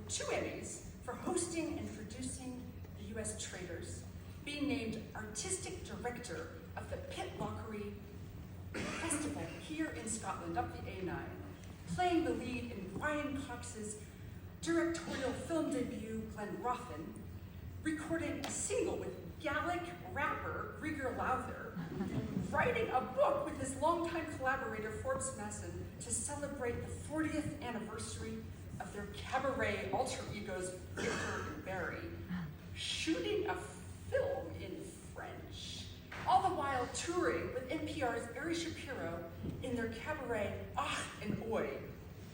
2 Emmys for hosting and producing the US Traders, being named Artistic Director of the Pitlochry Festival here in Scotland, up the A9, playing the lead in Brian Cox's directorial film debut, Glenrothen, recording a single with Gaelic rapper Grieger Lowther, writing a book with his longtime collaborator Forbes Masson to celebrate the 40th anniversary of their Cabaret alter egos Victor and Barry, shooting a film in French, all the while touring with NPR's Ari Shapiro in their cabaret Ach and Oi,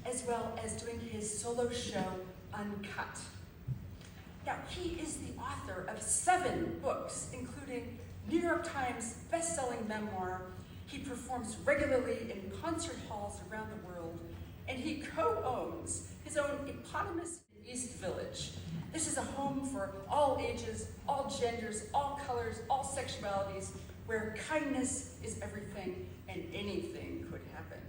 as well as doing his solo show Uncut. Now, he is the author of 7 books, including New York Times best-selling memoir. He performs regularly in concert halls around the world, and he co-owns his own eponymous East Village. This is a home for all ages, all genders, all colors, all sexualities, where kindness is everything and anything could happen.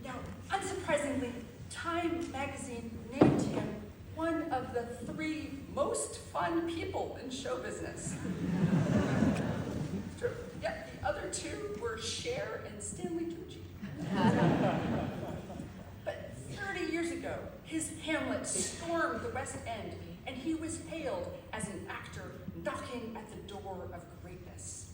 Now, unsurprisingly, Time magazine named him one of the 3 most fun people in show business. True. Yep, the other 2 were Cher and Stanley Tucci. But 30 years ago, his Hamlet stormed the West End, and he was hailed as an actor knocking at the door of greatness.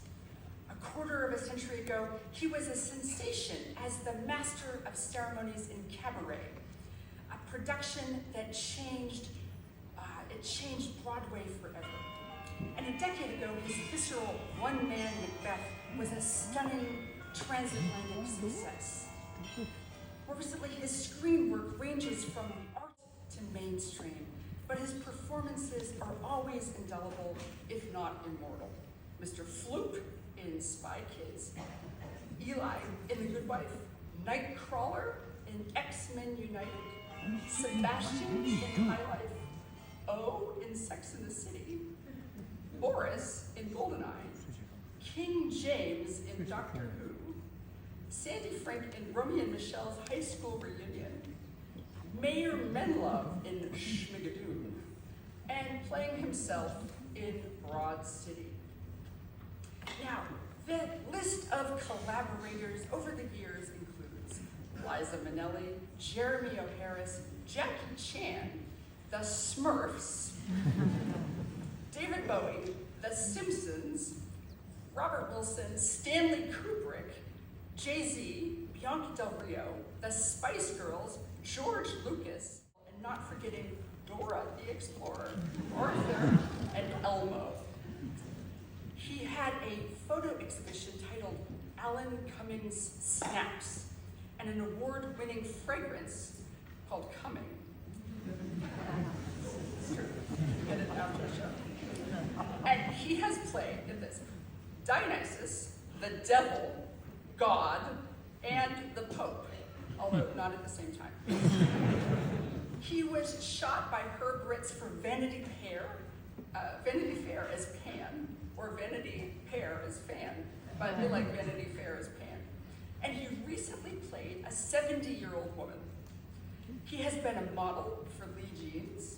A quarter of a century ago, he was a sensation as the master of ceremonies in Cabaret, a production that changed Broadway forever. And a decade ago, his visceral one-man Macbeth was a stunning transatlantic success. More recently, his screen work ranges from art to mainstream, but his performances are always indelible, if not immortal. Mr. Floop in Spy Kids, Eli in The Good Wife, Nightcrawler in X-Men United, Sebastian in High Life, O in Sex and the City, Boris in Goldeneye, King James in Doctor Who, Sandy Frank in Romy and Michelle's high school reunion, Mayor Menlove in Schmigadoon, and playing himself in Broad City. Now, the list of collaborators over the years includes Liza Minnelli, Jeremy O'Harris, Jackie Chan, The Smurfs, David Bowie, The Simpsons, Robert Wilson, Stanley Kubrick, Jay-Z, Bianca Del Rio, The Spice Girls, George Lucas, and not forgetting Dora the Explorer, Arthur, and Elmo. He had a photo exhibition titled Alan Cumming's Snaps, and an award-winning fragrance called Cumming. It's true. Get it after the show. And he has played in this Dionysus, the Devil, God, and the Pope, although not at the same time. He was shot by Herb Ritts for Vanity Fair as Pan, or Vanity Fair as Fan, but we like Vanity Fair as Pan. And he recently played a 70-year-old woman. He has been a model for Lee Jeans,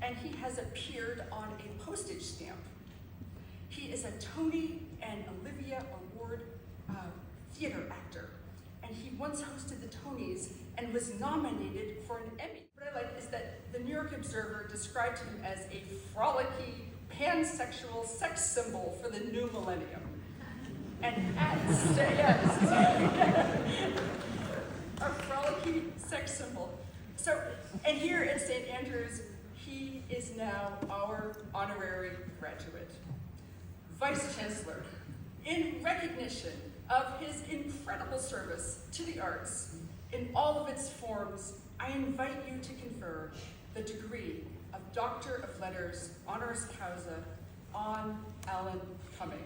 and he has appeared on a postage stamp. He is a Tony and Olivier Award theater actor, and he once hosted the Tonys and was nominated for an Emmy. What I like is that the New York Observer described him as a frolicky, pansexual sex symbol for the new millennium. And a frolicky sex symbol. So, and here at St. Andrews, he is now our honorary graduate. Vice Chancellor, in recognition of his incredible service to the arts in all of its forms, I invite you to confer the degree of Doctor of Letters, Honoris Causa, on Alan Cumming.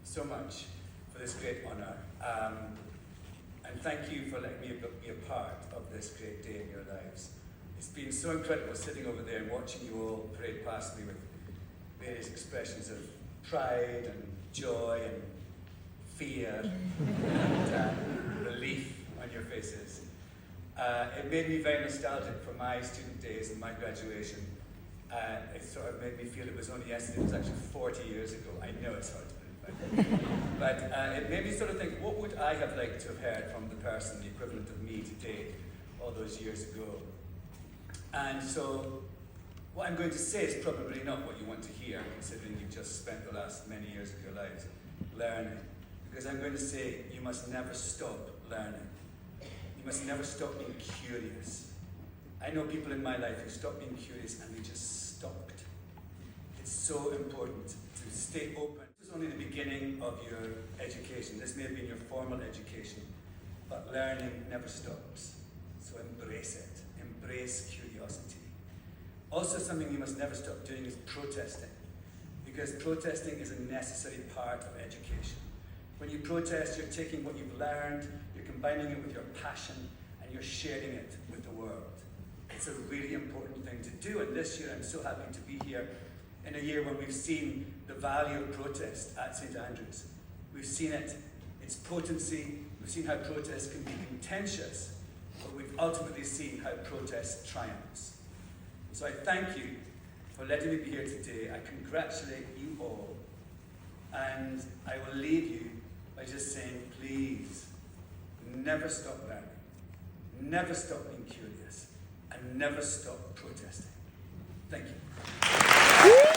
So much for for this great honour. And thank you for letting me be a part of this great day in your lives. It's been so incredible sitting over there and watching you all parade past me with various expressions of pride and joy and fear and relief on your faces. It made me very nostalgic for my student days and my graduation. It sort of made me feel it was only yesterday, it was actually 40 years ago. I know it's hard to believe, but it made me sort of think, what would I have liked to have heard from the person, the equivalent of me today, all those years ago? And so, what I'm going to say is probably not what you want to hear, considering you've just spent the last many years of your lives learning. Because I'm going to say, you must never stop learning. You must never stop being curious. I know people in my life who stopped being curious and they just stopped. It's so important to stay open. This is only the beginning of your education. This may have been your formal education, but learning never stops. So embrace it. Embrace curiosity. Also, something you must never stop doing is protesting, because protesting is a necessary part of education. When you protest, you're taking what you've learned, you're combining it with your passion, and you're sharing it with the world. It's a really important thing to do, and this year I'm so happy to be here in a year when we've seen the value of protest at St. Andrews. We've seen it, its potency, we've seen how protest can be contentious, but we've ultimately seen how protest triumphs. So I thank you for letting me be here today. I congratulate you all, and I will leave you by just saying, please, never stop learning, never stop being curious, and never stop protesting. Thank you.